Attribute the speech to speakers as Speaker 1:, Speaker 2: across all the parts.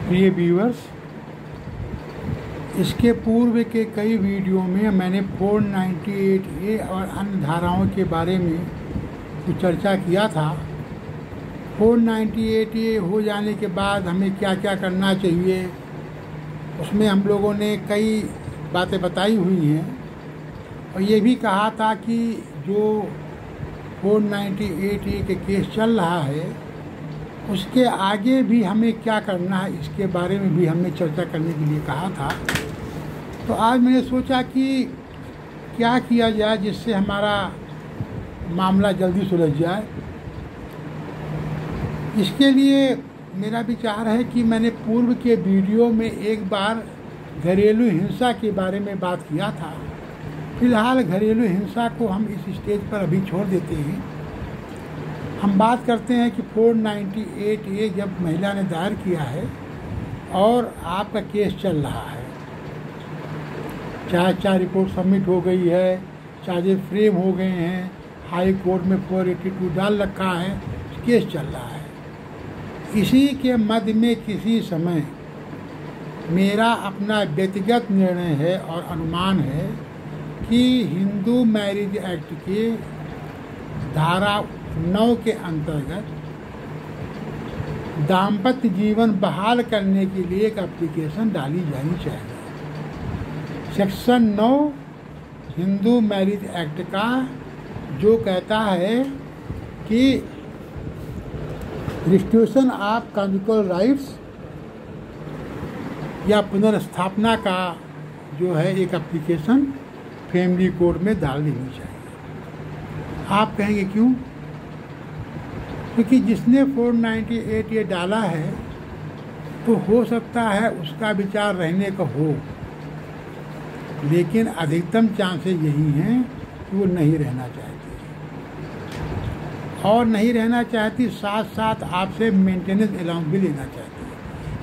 Speaker 1: प्रिय व्यूअर्स, इसके पूर्व के कई वीडियो में मैंने 498A और अन्य धाराओं के बारे में कुछ चर्चा किया था। 498A हो जाने के बाद हमें क्या क्या करना चाहिए, उसमें हम लोगों ने कई बातें बताई हुई हैं और ये भी कहा था कि जो 498A के केस चल रहा है उसके आगे भी हमें क्या करना है, इसके बारे में भी हमने चर्चा करने के लिए कहा था। तो आज मैंने सोचा कि क्या किया जाए जिससे हमारा मामला जल्दी सुलझ जाए। इसके लिए मेरा विचार है कि मैंने पूर्व के वीडियो में एक बार घरेलू हिंसा के बारे में बात किया था। फिलहाल घरेलू हिंसा को हम इस स्टेज पर अभी छोड़ देते हैं। हम बात करते हैं कि 498A जब महिला ने दायर किया है और आपका केस चल रहा है, चाहे रिपोर्ट सबमिट हो गई है, चार्जेस फ्रेम हो गए हैं, हाई कोर्ट में 482 डाल रखा है, केस चल रहा है। इसी के मध्य में किसी समय मेरा अपना व्यक्तिगत निर्णय है और अनुमान है कि हिंदू मैरिज एक्ट के धारा 9 के अंतर्गत दाम्पत्य जीवन बहाल करने के लिए एक एप्लीकेशन डाली जानी चाहिए। सेक्शन 9 हिंदू मैरिज एक्ट का जो कहता है कि रिस्टिट्यूशन ऑफ कॉन्जुगल राइट्स या पुनर्स्थापना का जो है एक एप्लीकेशन फैमिली कोर्ट में डाल देनी चाहिए। आप कहेंगे क्यों? क्योंकि जिसने 498A डाला है तो हो सकता है उसका विचार रहने का हो, लेकिन अधिकतम चांसेस यही हैं कि वो नहीं रहना चाहती और नहीं रहना चाहती, साथ साथ आपसे मेंटेनेंस अलाउंस भी लेना चाहती है,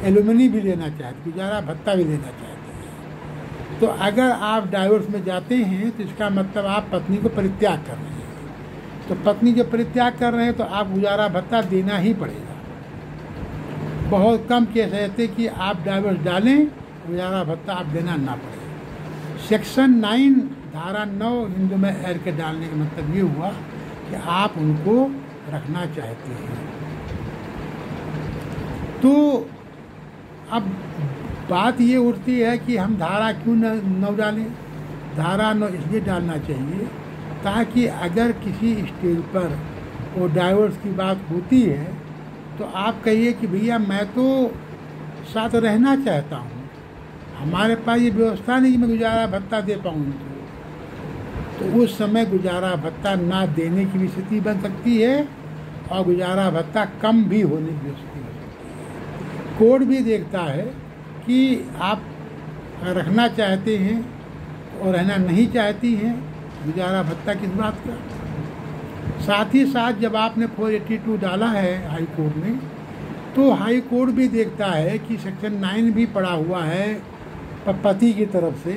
Speaker 1: एलुमनी भी लेना चाहती, गुजारा भत्ता भी लेना चाहती है। तो अगर आप डाइवोर्स में जाते हैं तो इसका मतलब आप पत्नी को परित्याग कर रहे हैं। तो पत्नी जब परित्याग कर रहे हैं तो आप गुजारा भत्ता देना ही पड़ेगा। बहुत कम केस ऐसे कि आप डाइवोर्स डालें, गुजारा भत्ता आप देना ना पड़े। सेक्शन 9 धारा 9 हिंदू में एक्ट के डालने का मतलब ये हुआ कि आप उनको रखना चाहते हैं। तो अब बात ये उठती है कि हम धारा क्यों न डालें। धारा 9 इसलिए डालना चाहिए ताकि अगर किसी स्टेज पर वो डाइवोर्स की बात होती है तो आप कहिए कि भैया मैं तो साथ रहना चाहता हूँ, हमारे पास ये व्यवस्था नहीं कि मैं गुजारा भत्ता दे पाऊँ इनको। तो उस समय गुजारा भत्ता ना देने की भी स्थिति बन सकती है और गुजारा भत्ता कम भी होने की स्थिति बन सकती है। कोर्ट भी देखता है कि आप रखना चाहते हैं और रहना नहीं चाहती हैं, गुजारा भत्ता किस बात का। साथ ही साथ जब आपने 482 डाला है हाई कोर्ट में, तो हाई कोर्ट भी देखता है कि सेक्शन 9 भी पड़ा हुआ है पति की तरफ से।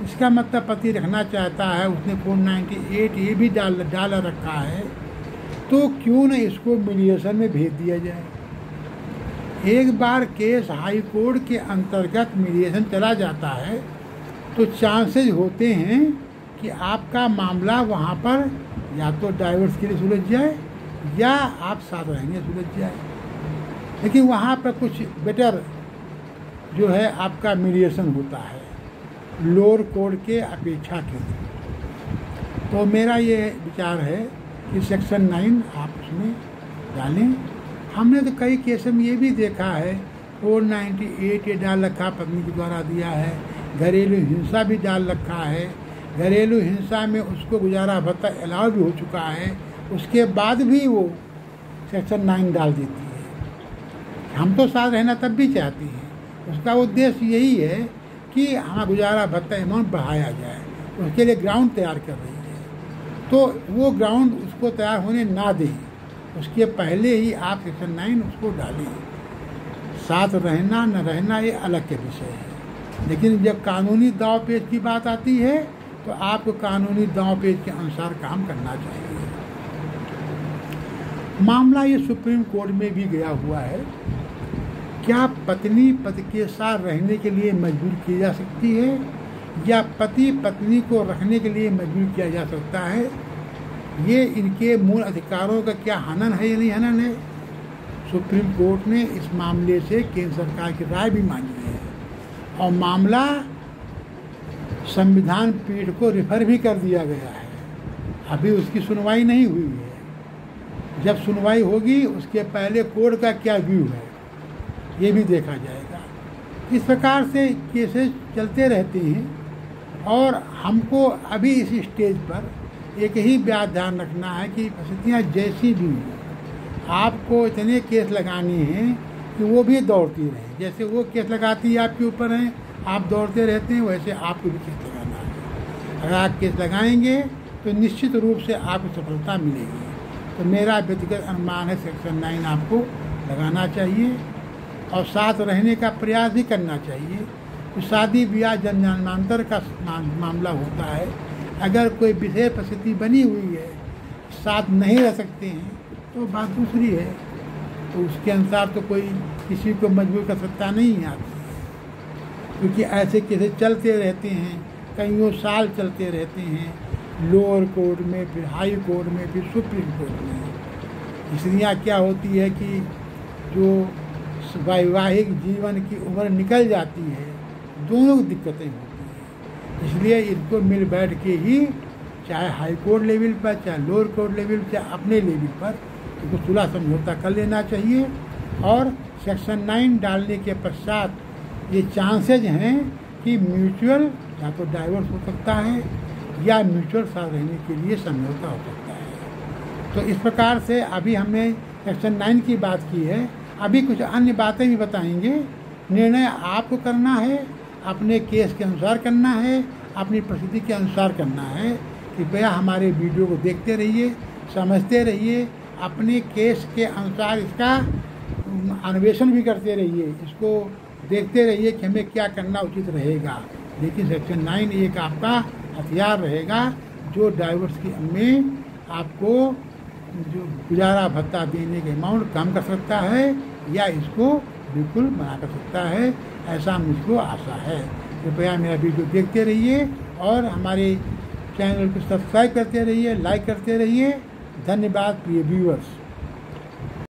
Speaker 1: इसका मतलब पति रखना चाहता है, उसने 498A भी डाल रखा है, तो क्यों न इसको मीडिएशन में भेज दिया जाए। एक बार केस हाई कोर्ट के अंतर्गत मीडिएशन चला जाता है तो चांसेस होते हैं कि आपका मामला वहाँ पर या तो डाइवोर्स के लिए सुलझ जाए या आप साथ रहेंगे सुलझ जाए, लेकिन वहाँ पर कुछ बेटर जो है आपका मीडिएशन होता है लोअर कोर्ट के अपेक्षा के। तो मेरा ये विचार है कि सेक्शन 9 आप उसमें डालें। हमने तो कई केस में ये भी देखा है 498A डाल रखा, पत्नी के द्वारा दिया है, घरेलू हिंसा भी डाल रखा है, घरेलू हिंसा में उसको गुजारा भत्ता अलाउ भी हो चुका है, उसके बाद भी वो सेक्शन 9 डाल देती है। हम तो साथ रहना तब भी चाहती हैं, उसका उद्देश्य यही है कि हमारा गुजारा भत्ता अमाउंट बढ़ाया जाए, उसके लिए ग्राउंड तैयार कर रही है। तो वो ग्राउंड उसको तैयार होने ना दें, उसके पहले ही आप सेक्शन 9 उसको डालें। साथ रहना न रहना ये अलग के विषय है, लेकिन जब कानूनी दाव पेच की बात आती है तो आपको कानूनी दाव पेच के अनुसार काम करना चाहिए। मामला ये सुप्रीम कोर्ट में भी गया हुआ है क्या पत्नी पति के साथ रहने के लिए मजबूर की जा सकती है या पति पत्नी को रखने के लिए मजबूर किया जा सकता है? ये इनके मूल अधिकारों का क्या हनन है या नहीं हनन है? सुप्रीम कोर्ट ने इस मामले से केंद्र सरकार की राय भी मांगी है और मामला संविधान पीठ को रिफर भी कर दिया गया है। अभी उसकी सुनवाई नहीं हुई है। जब सुनवाई होगी उसके पहले कोर्ट का क्या व्यू है ये भी देखा जाएगा। इस प्रकार से केसेस चलते रहते हैं और हमको अभी इस स्टेज पर एक ही बात ध्यान रखना है कि परिस्थितियाँ जैसी भी हों, आपको इतने केस लगाने हैं कि वो भी दौड़ती रहें। जैसे वो केस लगाती है आपके ऊपर हैं, आप दौड़ते रहते हैं, वैसे आपको भी केस लगाना है। अगर आप केस लगाएंगे तो निश्चित रूप से आपको सफलता मिलेगी। तो मेरा व्यक्तिगत अनुमान है सेक्शन 9 आपको लगाना चाहिए और साथ रहने का प्रयास भी करना चाहिए। तो शादी ब्याह जन्मांतर का मामला होता है। अगर कोई विशेष परिस्थिति बनी हुई है, साथ नहीं रह सकते हैं, तो बात दूसरी है। तो उसके अनुसार तो कोई किसी को मजबूर कर सकता नहीं है आदमी, क्योंकि ऐसे केसेस चलते रहते हैं, कईयों साल चलते रहते हैं, लोअर कोर्ट में, फिर हाई कोर्ट में, फिर सुप्रीम कोर्ट में। इसलिए क्या होती है कि जो वैवाहिक जीवन की उम्र निकल जाती है, दोनों दिक्कतें होती हैं। इसलिए इनको मिल बैठ के ही, चाहे हाई कोर्ट लेवल पर, चाहे लोअर कोर्ट लेवल, चाहे अपने लेवल पर, इनको सुलह समझौता कर लेना चाहिए। और सेक्शन 9 डालने के पश्चात ये चांसेज हैं कि म्यूचुअल या तो डाइवोर्स हो सकता है या म्यूचुअल साथ रहने के लिए समझौता हो सकता है। तो इस प्रकार से अभी हमने सेक्शन 9 की बात की है। अभी कुछ अन्य बातें भी बताएंगे। निर्णय आपको करना है, अपने केस के अनुसार करना है, अपनी परिस्थिति के अनुसार करना है। कृपया हमारे वीडियो को देखते रहिए, समझते रहिए, अपने केस के अनुसार इसका अन्वेषण भी करते रहिए, इसको देखते रहिए कि हमें क्या करना उचित रहेगा। लेकिन सेक्शन 9 एक आपका हथियार रहेगा जो डाइवोर्स की में आपको जो गुजारा भत्ता देने के अमाउंट कम कर सकता है या इसको बिल्कुल बना कर सकता है, ऐसा मुझको आशा है। कृपया मेरा वीडियो देखते रहिए और हमारे चैनल को सब्सक्राइब करते रहिए, लाइक करते रहिए। धन्यवाद प्रिय व्यूअर्स।